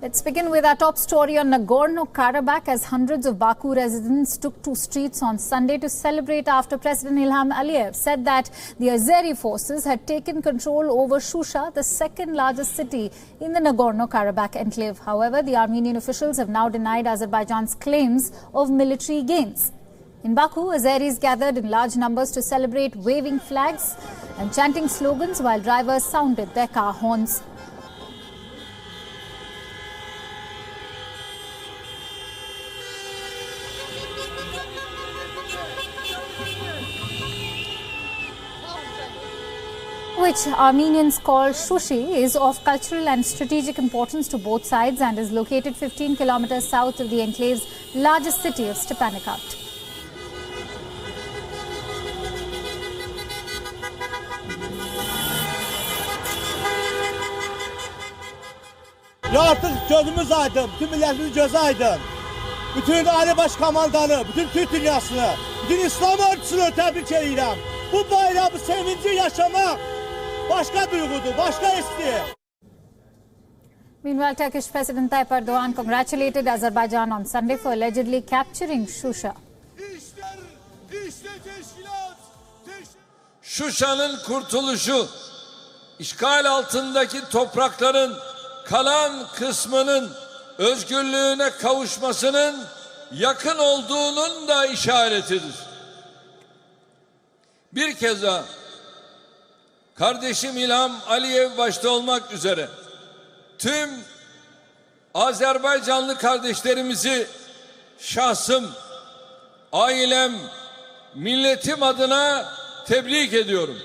Let's begin with our top story on Nagorno-Karabakh as hundreds of Baku residents took to streets on Sunday to celebrate after President Ilham Aliyev said that the Azeri forces had taken control over Shusha, the second largest city in the Nagorno-Karabakh enclave. However, the Armenian officials have now denied Azerbaijan's claims of military gains. In Baku, Azeris gathered in large numbers to celebrate, waving flags and chanting slogans while drivers sounded their car horns. Which Armenians call Shushi, is of cultural and strategic importance to both sides and is located 15 kilometers south of the enclave's largest city of Stepanakert. Ya artık gözümüz aydın, bütün milletimiz gözü aydın. Bütün Ali Başkomandanı, bütün Türk dünyasını, bütün İslam ordusunu tebrik edirəm. Bu bayramı sevinci yaşamak başka duygudur, başka isteği. Meanwhile, Turkish President Tayyip Erdogan congratulated Azerbaijan on Sunday for allegedly capturing Shusha. Şuşa'nın kurtuluşu, işgal altındaki toprakların kalan kısmının özgürlüğüne kavuşmasının yakın olduğunun da işaretidir. Bir kez daha kardeşim İlham Aliyev başta olmak üzere tüm Azerbaycanlı kardeşlerimizi şahsım, ailem, milletim adına tebrik ediyorum.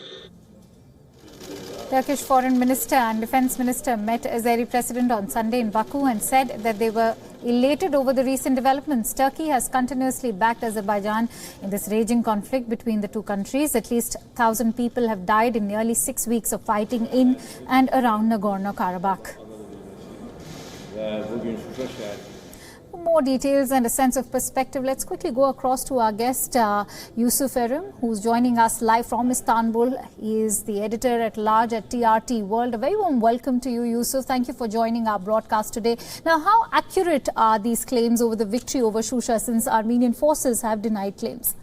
Turkish Foreign Minister and Defense Minister met Azeri President on Sunday in Baku and said that they were elated over the recent developments. Turkey has continuously backed Azerbaijan in this raging conflict between the two countries. At least 1,000 people have died in nearly 6 weeks of fighting in and around Nagorno-Karabakh. For more details and a sense of perspective, let's quickly go across to our guest, Yusuf Erim, who's joining us live from Istanbul. He is the editor-at-large at TRT World. A very warm welcome to you, Yusuf. Thank you for joining our broadcast today. Now, how accurate are these claims over the victory over Shusha, since Armenian forces have denied claims?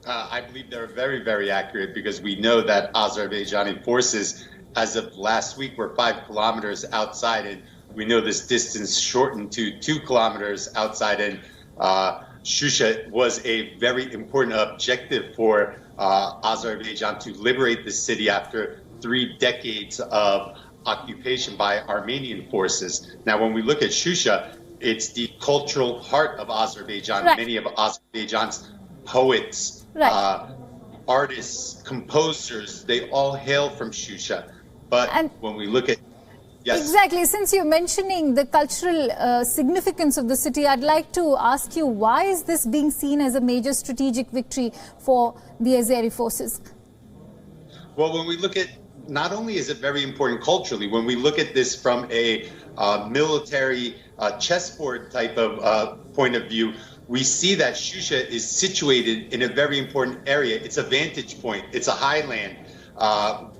I believe they're very, very accurate, because we know that Azerbaijani forces, as of last week, were 5 kilometers outside, and we know this distance shortened to 2 kilometers outside, and Shusha was a very important objective for Azerbaijan to liberate the city after 3 decades of occupation by Armenian forces. Now, when we look at Shusha, it's the cultural heart of Azerbaijan. Right. Many of Azerbaijan's poets, Right. artists, composers, they all hail from Shusha. But when we look at Yes. Exactly. Since you're mentioning the cultural significance of the city, I'd like to ask you, why is this being seen as a major strategic victory for the Azeri forces? Well, when we look at, not only is it very important culturally, when we look at this from a military chessboard type of point of view, we see that Shusha is situated in a very important area. It's a vantage point. It's a highland.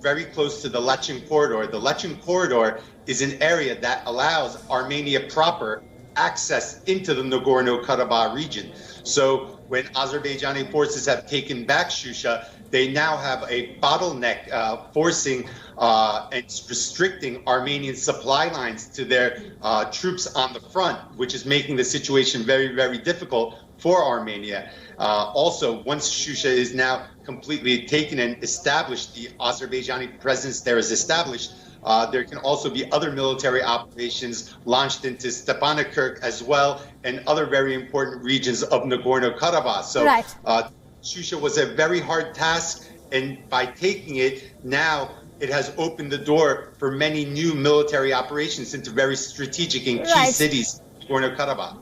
Very close to the Lachin Corridor. The Lachin Corridor is an area that allows Armenia proper access into the Nagorno-Karabakh region. So when Azerbaijani forces have taken back Shusha, they now have a bottleneck forcing and restricting Armenian supply lines to their troops on the front, which is making the situation very, very difficult for Armenia. Also, once Shusha is now completely taken and established, the Azerbaijani presence there is established, there can also be other military operations launched into Stepanakert as well, and other very important regions of Nagorno-Karabakh. So right. Shusha was a very hard task, and by taking it, now it has opened the door for many new military operations into very strategic and key Right. cities in Nagorno-Karabakh.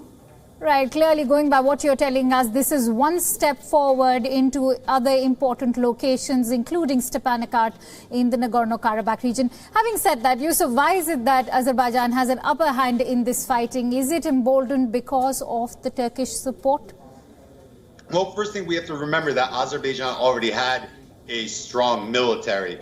Right, clearly going by what you're telling us, this is one step forward into other important locations, including Stepanakert in the Nagorno-Karabakh region. Having said that, Yusuf, why is it that Azerbaijan has an upper hand in this fighting? Is it emboldened because of the Turkish support? Well, first thing we have to remember that Azerbaijan already had a strong military.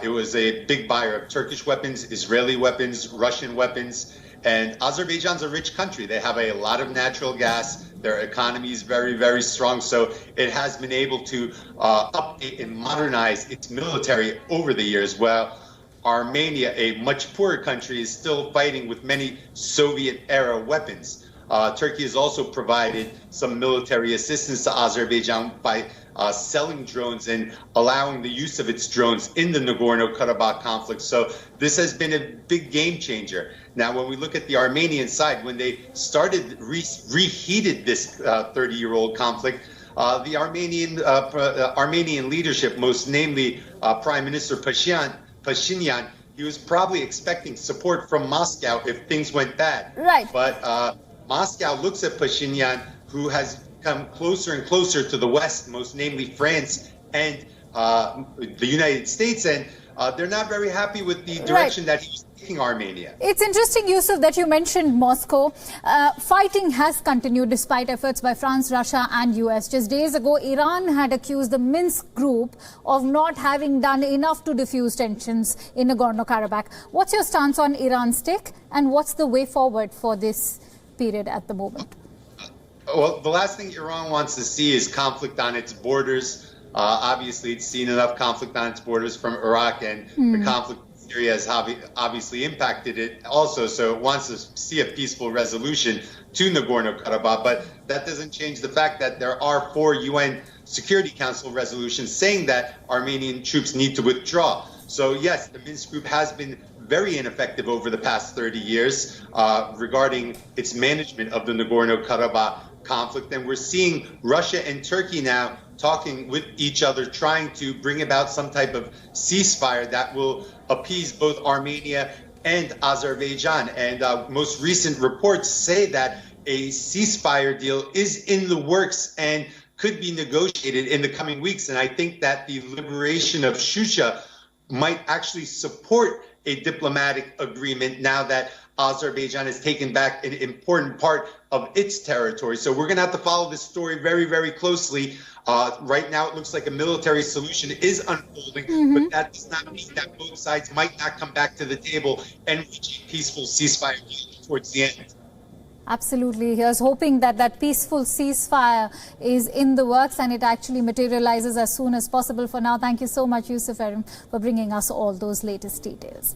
It was a big buyer of Turkish weapons, Israeli weapons, Russian weapons, And Azerbaijan's a rich country. They have a lot of natural gas. Their economy is very, very strong. So it has been able to update and modernize its military over the years. While Armenia, a much poorer country, is still fighting with many Soviet-era weapons. Turkey has also provided some military assistance to Azerbaijan by selling drones and allowing the use of its drones in the Nagorno-Karabakh conflict. So this has been a big game changer. Now, when we look at the Armenian side, when they started reheated this 30-year-old conflict, the Armenian leadership, most namely Prime Minister Pashinyan, he was probably expecting support from Moscow if things went bad. Right. But Moscow looks at Pashinyan, who has come closer and closer to the West, most namely France and the United States, and they're not very happy with the direction that he's taking Armenia. It's interesting, Yusuf, that you mentioned Moscow. Fighting has continued despite efforts by France, Russia and US. Just days ago, Iran had accused the Minsk group of not having done enough to diffuse tensions in Nagorno-Karabakh. What's your stance on Iran's take, and what's the way forward for this period at the moment? Well, the last thing Iran wants to see is conflict on its borders. Obviously, it's seen enough conflict on its borders from Iraq, and the conflict in Syria has obviously impacted it also. So it wants to see a peaceful resolution to Nagorno-Karabakh. But that doesn't change the fact that there are 4 UN Security Council resolutions saying that Armenian troops need to withdraw. So yes, the Minsk group has been very ineffective over the past 30 years regarding its management of the Nagorno-Karabakh conflict. And we're seeing Russia and Turkey now talking with each other, trying to bring about some type of ceasefire that will appease both Armenia and Azerbaijan. And most recent reports say that a ceasefire deal is in the works and could be negotiated in the coming weeks. And I think that the liberation of Shusha might actually support a diplomatic agreement now that Azerbaijan has taken back an important part of its territory. So we're going to have to follow this story very, very closely. Right now, it looks like a military solution is unfolding, but that does not mean that both sides might not come back to the table and reach a peaceful ceasefire towards the end. Absolutely. Here's hoping that that peaceful ceasefire is in the works and it actually materializes as soon as possible. For now, thank you so much, Yusuf Erim, for bringing us all those latest details.